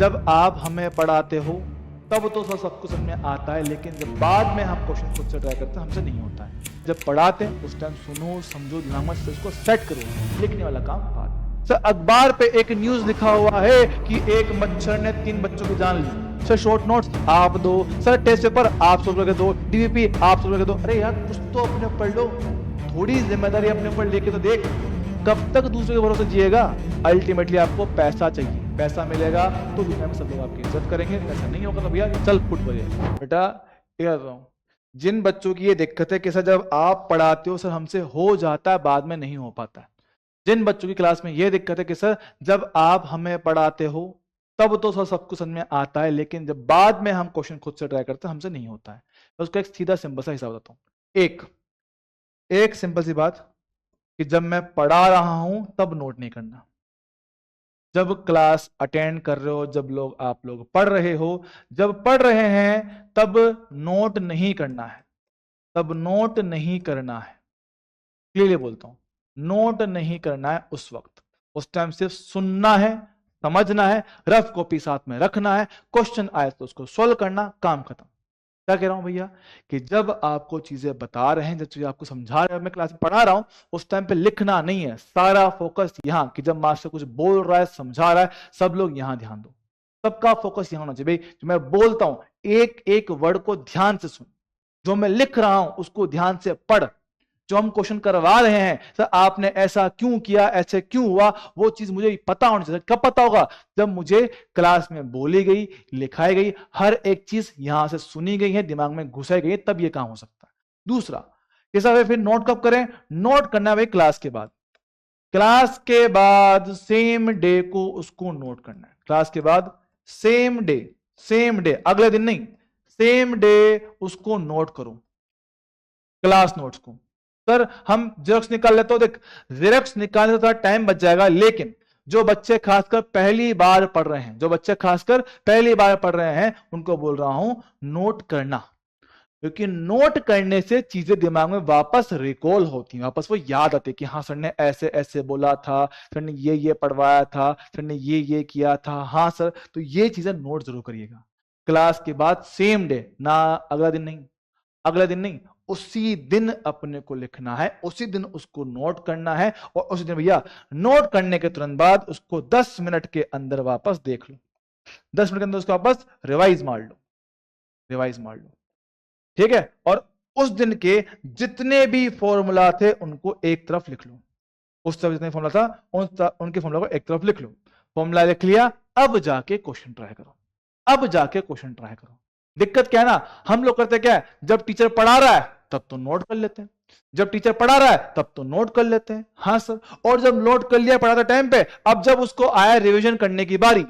जब आप हमें पढ़ाते हो तब तो सब कुछ समझ में आता है, लेकिन जब बाद में हम क्वेश्चन खुद से ट्राई करते हैं हमसे नहीं होता है। जब पढ़ाते हैं उस टाइम सुनो, समझो, दिमाग में उसको सेट करो, लिखने वाला काम बाद। सर अखबार पे एक न्यूज लिखा हुआ है कि एक मच्छर ने 3 बच्चों की जान ली। सर शॉर्ट नोट्स आप दो, सर टेस्ट पेपर आप सोल्व करके दो, डीवीपी आप सोल्व करके दो। अरे यार कुछ तो अपने पढ़ लो, थोड़ी जिम्मेदारी अपने ऊपर लेके तो देख। कब तक दूसरे के भरोसे जिएगा? अल्टीमेटली आपको पैसा चाहिए, पैसा मिलेगा तो दुनिया में सब लोग आपकी इज्जत करेंगे, पैसा नहीं होगा तो भैया चल फुट बजे। बेटा जिन बच्चों की ये दिक्कत है कि सर जब आप पढ़ाते हो सर हमसे हो जाता है, बाद में नहीं हो पाता। जिन बच्चों की क्लास में ये दिक्कत है कि सर जब आप हमें पढ़ाते हो तब तो सर सब कुछ समझ में आता है, लेकिन जब बाद में हम क्वेश्चन खुद से ट्राई करते हैं हमसे नहीं होता है। तो उसका एक सीधा सिंपल सा हिसाब बताता हूं। एक सिंपल सी बात कि जब मैं पढ़ा रहा हूं तब नोट नहीं करना। जब क्लास अटेंड कर रहे हो, जब आप लोग पढ़ रहे हो, जब पढ़ रहे हैं तब नोट नहीं करना है, तब नोट नहीं करना है। क्लियरली बोलता हूं, नोट नहीं करना है उस वक्त। उस टाइम सिर्फ सुनना है, समझना है, रफ कॉपी साथ में रखना है, क्वेश्चन आए तो उसको सोल्व करना, काम खत्म। क्या कह रहा हूं भैया कि जब आपको चीजें बता रहे हैं, जब चीजें आपको समझा रहे हैं, मैं क्लास में पढ़ा रहा हूं, उस टाइम पे लिखना नहीं है, सारा फोकस यहां कि जब मास्टर कुछ बोल रहा है, समझा रहा है, सब लोग यहां ध्यान दो। सबका फोकस यहां होना चाहिए भाई। जो मैं बोलता हूं एक एक वर्ड को ध्यान से सुन, जो मैं लिख रहा हूं उसको ध्यान से पढ़, जो हम क्वेश्चन करवा रहे हैं सर आपने ऐसा क्यों किया, ऐसे क्यों हुआ, वो चीज मुझे पता होनी चाहिए। कब पता होगा? जब मुझे क्लास में बोली गई, लिखाई गई, हर एक चीज यहां से सुनी गई है, दिमाग में घुसाई गई है, तब ये काम हो सकता है। दूसरा कैसा फिर नोट कब करें? नोट करना है भाई क्लास के बाद। क्लास के बाद सेम डे को उसको नोट करना है। क्लास के बाद सेम डे, अगले दिन नहीं, सेम डे उसको नोट करो, क्लास नोट्स को। सर हम जेरोक्स निकाल लेते हो, देख जेरोक्स निकालने से थोड़ा टाइम बच जाएगा, लेकिन जो बच्चे खासकर पहली बार पढ़ रहे हैं, जो बच्चे खासकर पहली बार पढ़ रहे हैं उनको बोल रहा हूं नोट करना, क्योंकि नोट करने से चीजें दिमाग में वापस रिकॉल होती हैं, वापस वो याद आती है कि हाँ सर ने ऐसे ऐसे बोला था, सर ने ये पढ़वाया था, सर ने ये किया था, हाँ सर। तो ये चीजें नोट जरूर करिएगा। क्लास के बाद सेम डे ना, अगला दिन नहीं, उसी दिन अपने को लिखना है, उसी दिन उसको नोट करना है, और उसी दिन भैया नोट करने के तुरंत बाद उसको 10 मिनट के अंदर वापस देख लो, 10 मिनट के अंदर उसको वापस रिवाइज मार लो, ठीक है। और उस दिन के जितने भी फॉर्मूला थे उनको एक तरफ लिख लो, उस तरफ जितने फॉर्मूला था उनके फॉर्मूला को एक तरफ लिख लो। फॉर्मूला लिख लिया, अब जाके क्वेश्चन ट्राई करो। दिक्कत क्या है ना, हम लोग करते क्या है, जब टीचर पढ़ा रहा है तब तो नोट कर लेते हैं, जब टीचर पढ़ा रहा है तब तो नोट कर लेते हैं, हाँ सर। और जब नोट कर लिया पढ़ाते टाइम पे, अब जब उसको आया रिवीजन करने की बारी,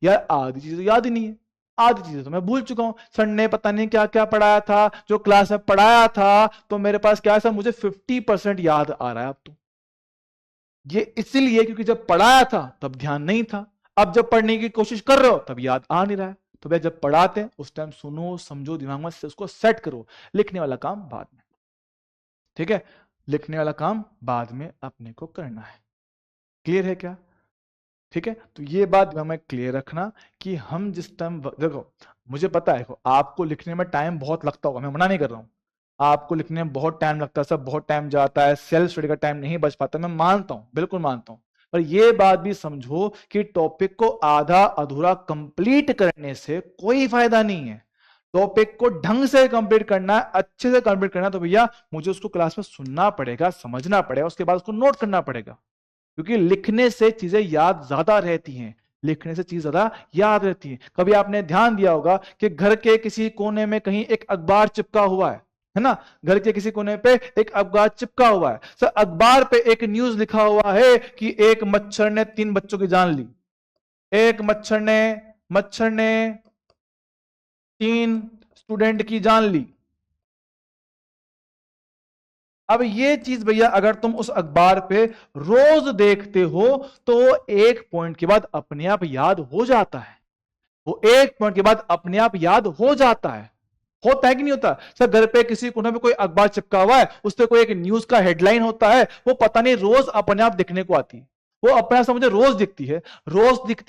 यार आधी चीजें याद ही नहीं है, आधी चीजें तो मैं भूल चुका हूं, सर ने पता नहीं क्या क्या पढ़ाया था, जो क्लास में पढ़ाया था तो मेरे पास क्या है सर, मुझे 50% याद आ रहा है अब तो। ये इसलिए क्योंकि जब पढ़ाया था तब ध्यान नहीं था, अब जब पढ़ने की कोशिश कर रहे हो तब याद आ नहीं रहा है। तो भैया जब पढ़ाते हैं उस टाइम सुनो, समझो, दिमाग में उसको सेट करो, लिखने वाला काम बाद में, ठीक है। लिखने वाला काम बाद में अपने को करना है। क्लियर है क्या? ठीक है। तो ये बात हमें क्लियर रखना कि हम जिस टाइम, देखो मुझे पता है आपको लिखने में टाइम बहुत लगता होगा, मैं मना नहीं कर रहा हूं, आपको लिखने में बहुत टाइम लगता है, सब बहुत टाइम जाता है, सेल्फ स्टडी का टाइम नहीं बच पाता, मैं मानता हूं, बिल्कुल मानता हूं। पर ये बात भी समझो कि टॉपिक को आधा अधूरा कंप्लीट करने से कोई फायदा नहीं है। टॉपिक को ढंग से कंप्लीट करना है, अच्छे से कंप्लीट करना है, तो भैया मुझे उसको क्लास में सुनना पड़ेगा, समझना पड़ेगा, उसके बाद उसको नोट करना पड़ेगा, क्योंकि लिखने से चीजें याद ज्यादा रहती हैं, लिखने से चीज ज्यादा याद रहती है। कभी आपने ध्यान दिया होगा कि घर के किसी कोने में कहीं एक अखबार चिपका हुआ है ना, घर के किसी कोने पे एक अखबार चिपका हुआ है। सर अखबार पे एक न्यूज लिखा हुआ है कि एक मच्छर ने 3 बच्चों की जान ली, एक मच्छर ने 3 स्टूडेंट की जान ली। अब ये चीज भैया अगर तुम उस अखबार पे रोज देखते हो तो एक पॉइंट के बाद अपने आप याद हो जाता है, वो एक पॉइंट के बाद अपने आप याद हो जाता है। होता है कि नहीं होता? सर घर पे किसी कोने पे कोई अखबार चिपका हुआ है, उस पर कोई एक न्यूज का हेडलाइन होता है, वो पता नहीं रोज अपने आप दिखने को आती है, वो अपने आप से मुझे रोज दिखती है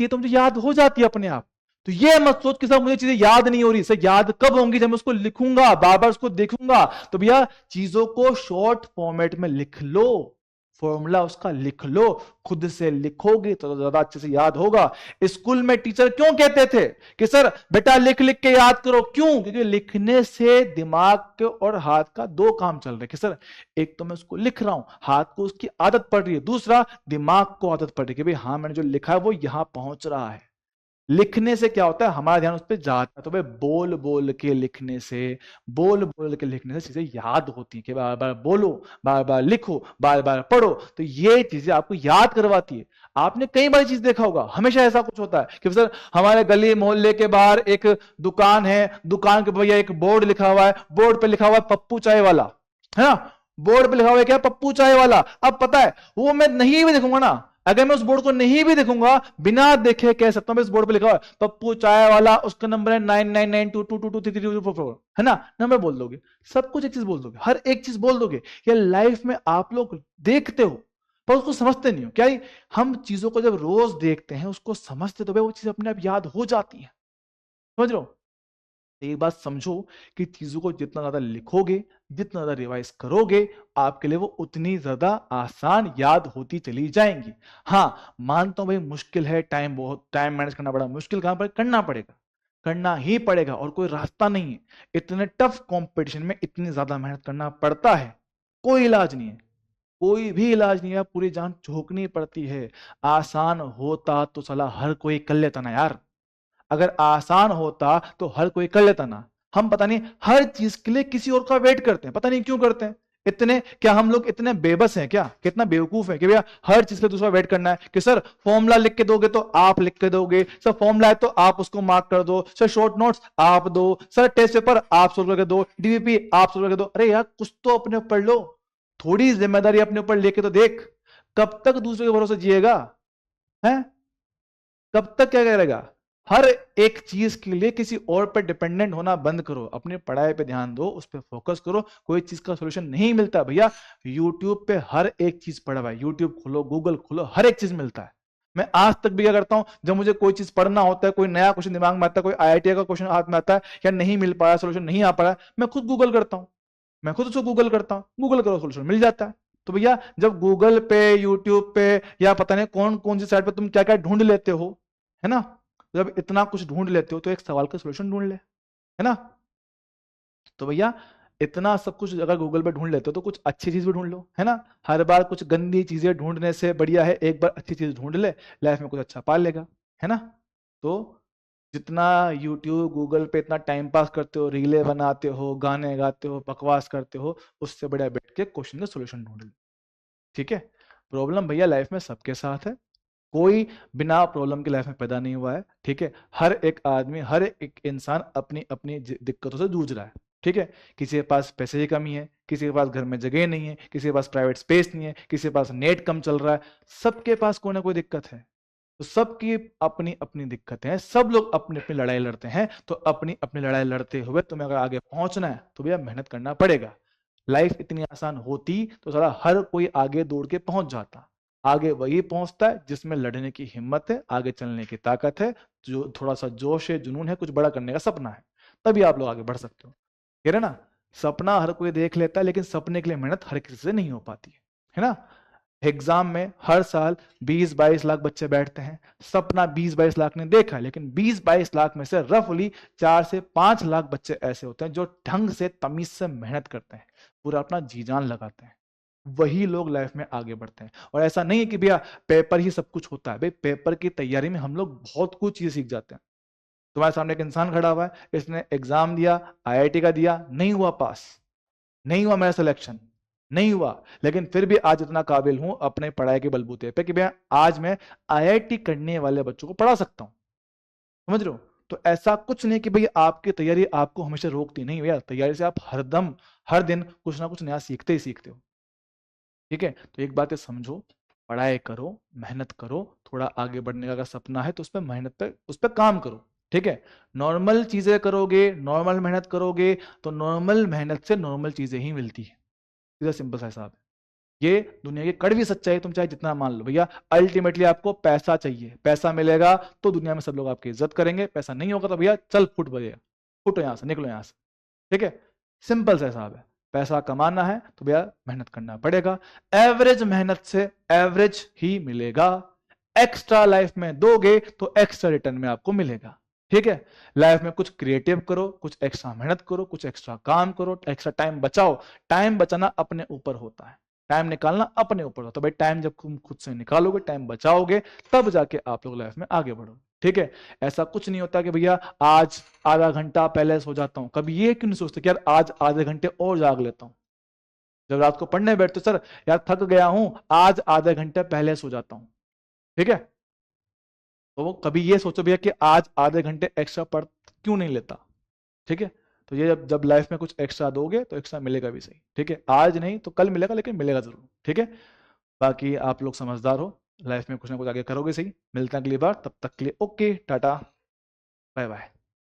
तो मुझे याद हो जाती है अपने आप। तो ये मत सोच कि सर मुझे चीजें याद नहीं हो रही, सर याद कब होंगी, जब मैं उसको लिखूंगा, बार बार उसको देखूंगा। तो भैया चीजों को शॉर्ट फॉर्मेट में लिख लो, फॉर्मूला उसका लिख लो, खुद से लिखोगे तो ज्यादा अच्छे से याद होगा। स्कूल में टीचर क्यों कहते थे कि सर बेटा लिख लिख के याद करो, क्यों? क्योंकि लिखने से दिमाग के और हाथ का दो काम चल रहे हैं कि सर एक तो मैं उसको लिख रहा हूं, हाथ को उसकी आदत पड़ रही है, दूसरा दिमाग को आदत पड़ रही है कि भाई हाँ मैंने जो लिखा है वो यहां पहुंच रहा है। लिखने से क्या होता है, हमारा ध्यान उस पर जाता है। तो भाई बोल बोल के लिखने से, बोल बोल के लिखने से चीजें याद होती हैं कि बार बार बोलो, बार बार लिखो, बार बार पढ़ो, तो ये चीजें आपको याद करवाती है। आपने कई बार चीज देखा होगा, हमेशा ऐसा कुछ होता है कि सर हमारे गली मोहल्ले के बाहर एक दुकान है, दुकान के भैया एक बोर्ड लिखा हुआ है, बोर्ड पे लिखा हुआ है पप्पू चाय वाला, है ना? बोर्ड पे लिखा हुआ है क्या? पप्पू चाय वाला। अब पता है वो मैं नहीं भी देखूंगा ना, अगर मैं उस बोर्ड को नहीं भी देखूंगा, बिना देखे कह सकता हूं इस बोर्ड पे लिखा हुआ है पप्पू चाय वाला, उसका नंबर है 9992222334, है ना? नंबर बोल दोगे, सब कुछ एक चीज बोल दोगे, हर एक चीज बोल दोगे। ये लाइफ में आप लोग देखते हो पर उसको समझते नहीं हो। क्या हम चीजों को जब रोज देखते हैं, उसको समझते तो वो चीज अपने आप याद हो जाती है। समझ रहे हो? एक बात समझो कि चीजों को जितना ज्यादा लिखोगे, जितना ज्यादा रिवाइज करोगे, आपके लिए वो उतनी ज्यादा आसान याद होती चली जाएंगी। हाँ मानता हूं भाई मुश्किल है, टाइम मैनेज करना बड़ा मुश्किल काम, पर करना पड़ेगा, करना ही पड़ेगा और कोई रास्ता नहीं है। इतने टफ कंपटीशन में इतनी ज्यादा मेहनत करना पड़ता है, कोई इलाज नहीं है, कोई भी इलाज नहीं है, पूरी जान झोंकनी पड़ती है। आसान होता तो साला हर कोई कर लेता ना यार, अगर आसान होता तो हर कोई कर लेता ना। हम पता नहीं हर चीज के लिए किसी और का वेट करते हैं, पता नहीं क्यों करते हैं इतने। क्या हम लोग इतने बेबस हैं क्या, कितना बेवकूफ है कि भैया हर चीज के दूसरा वेट करना है कि सर फॉर्मूला लिख के दोगे तो आप लिख के दोगे, सर फॉर्मूला है तो आप उसको मार्क कर दो, सर शॉर्ट नोट्स आप दो, सर टेस्ट पेपर आप सोल्व करके दो, डीवीपी आप सोल्व करके दो। अरे यार कुछ तो अपने ऊपर लो, थोड़ी जिम्मेदारी अपने ऊपर लेके तो देख। कब तक दूसरे के भरोसे जिएगा, है? कब तक क्या करेगा? हर एक चीज के लिए किसी और पर डिपेंडेंट होना बंद करो, अपनी पढ़ाई पे ध्यान दो, उस पर फोकस करो। कोई चीज का सोल्यूशन नहीं मिलता भैया, यूट्यूब पे हर एक चीज पड़ा हुआ है, यूट्यूब खोलो, गूगल खोलो, हर एक चीज मिलता है। मैं आज तक भी क्या करता हूं, जब मुझे कोई चीज पढ़ना होता है, कोई नया क्वेश्चन दिमाग में आता है, कोई आईआईटी का क्वेश्चन हाथ में आता है या नहीं मिल पाया, सोल्यूशन नहीं आ पा रहा, मैं खुद गूगल करता हूं, मैं खुद उसको गूगल करता हूं, गूगल करो सोल्यूशन मिल जाता है। तो भैया जब गूगल पे, यूट्यूब पे या पता नहीं कौन कौन सी साइट पे तुम क्या क्या ढूंढ लेते हो, है ना? जब इतना कुछ ढूंढ लेते हो तो एक सवाल का सोल्यूशन ढूंढ ले, है ना? तो भैया इतना सब कुछ अगर गूगल पे ढूंढ लेते हो तो कुछ अच्छी चीज भी ढूंढ लो, है ना? हर बार कुछ गंदी चीजें ढूंढने से बढ़िया है एक बार अच्छी चीज ढूंढ ले, लाइफ में कुछ अच्छा पा लेगा, है ना? तो जितना यूट्यूब गूगल पे इतना टाइम पास करते हो, रीले बनाते हो, गाने गाते हो, बकवास करते हो, उससे बढ़िया बैठ के क्वेश्चन का सोल्यूशन ढूंढ लो। ठीक है? प्रॉब्लम भैया लाइफ में सबके साथ है, कोई बिना प्रॉब्लम के लाइफ में पैदा नहीं हुआ है। ठीक है? हर एक आदमी, हर एक इंसान अपनी अपनी दिक्कतों से जूझ रहा है। ठीक है? किसी के पास पैसे की कमी है, किसी के पास घर में जगह नहीं है, किसी के पास प्राइवेट स्पेस नहीं है, किसी के पास नेट कम चल रहा है, सबके पास कोई ना कोई दिक्कत है। तो सबकी अपनी अपनी दिक्कतें हैं, सब लोग अपनी अपनी लड़ाई लड़ते हैं। तो अपनी अपनी लड़ाई लड़ते हुए तुम्हें अगर आगे पहुंचना है तो भैया मेहनत करना पड़ेगा। लाइफ इतनी आसान होती तो सारा हर कोई आगे दौड़ के पहुंच जाता। आगे वही पहुंचता है जिसमें लड़ने की हिम्मत है, आगे चलने की ताकत है, जो थोड़ा सा जोश है, जुनून है, कुछ बड़ा करने का सपना है, तभी आप लोग आगे बढ़ सकते हो। कह रहे ना, सपना हर कोई देख लेता है लेकिन सपने के लिए मेहनत हर किसी से नहीं हो पाती है ना? एग्जाम में हर साल 20-22 लाख बच्चे बैठते हैं, सपना 20-22 लाख ने देखा है, लेकिन 20-22 लाख में से रफली 4 से 5 लाख बच्चे ऐसे होते हैं जो ढंग से तमीज से मेहनत करते हैं, पूरा अपना जी जान लगाते हैं, वही लोग लाइफ में आगे बढ़ते हैं। और ऐसा नहीं है कि भैया पेपर ही सब कुछ होता है, भाई पेपर की तैयारी में हम लोग बहुत कुछ चीजें सीख जाते हैं। तुम्हारे सामने एक इंसान खड़ा हुआ है, इसने एग्जाम दिया, आईआईटी का दिया, नहीं हुआ पास, नहीं हुआ मेरा सिलेक्शन, नहीं हुआ, लेकिन फिर भी आज इतना काबिल हूं अपने पढ़ाई के बलबूते पे कि भैया आज मैं आईआईटी करने वाले बच्चों को पढ़ा सकता हूं। समझ रहे हो? तो ऐसा कुछ नहीं कि भैया आपकी तैयारी आपको हमेशा रोकती, नहीं भैया, तैयारी से आप हरदम हर दिन कुछ ना कुछ नया सीखते ही सीखते हो। ठीक है? तो एक बात है समझो, पढ़ाई करो, मेहनत करो, थोड़ा आगे बढ़ने का अगर सपना है तो उस पर मेहनत पे, उस पर काम करो। ठीक है? नॉर्मल चीजें करोगे, नॉर्मल मेहनत करोगे तो नॉर्मल मेहनत से नॉर्मल चीजें ही मिलती है। सीधा सिंपल सा हिसाब है। ये दुनिया की कड़वी सच्चाई, तुम चाहे जितना मान लो भैया, अल्टीमेटली आपको पैसा चाहिए, पैसा मिलेगा तो दुनिया में सब लोग आपकी इज्जत करेंगे, पैसा नहीं होगा तो भैया चल फुट भैया, फुटो यहां से, निकलो यहां से। ठीक है, सिंपल सा हिसाब है। पैसा कमाना है तो भैया मेहनत करना पड़ेगा, एवरेज मेहनत से एवरेज ही मिलेगा। एक्स्ट्रा लाइफ में दोगे तो एक्स्ट्रा रिटर्न में आपको मिलेगा। ठीक है, लाइफ में कुछ क्रिएटिव करो, कुछ एक्स्ट्रा मेहनत करो, कुछ एक्स्ट्रा काम करो, एक्स्ट्रा टाइम बचाओ। टाइम बचाना अपने ऊपर होता है, टाइम निकालना अपने ऊपर होता है। भाई टाइम जब तुम खुद से निकालोगे, टाइम बचाओगे, तब जाके आप लोग लाइफ में आगे बढ़ोगे। ठीक है, ऐसा कुछ नहीं होता कि भैया आज आधा घंटा पहले सो जाता हूं। कभी ये क्यों नहीं सोचते कि यार आज आधे घंटे और जाग लेता हूं। जब रात को पढ़ने बैठते सर यार थक गया हूं, आज आधे घंटे पहले सो जाता हूं। ठीक है, तो वो कभी ये सोचो भैया कि आज आधे घंटे एक्स्ट्रा पढ़ क्यों नहीं लेता। ठीक है, तो ये जब जब लाइफ में कुछ एक्स्ट्रा दोगे तो एक्स्ट्रा मिलेगा भी सही। ठीक है, आज नहीं तो कल मिलेगा, लेकिन मिलेगा जरूर। ठीक है, बाकी आप लोग समझदार हो, लाइफ में कुछ ना कुछ आगे करोगे सही। मिलते हैं अगली बार, तब तक के लिए ओके, टाटा, बाय बाय।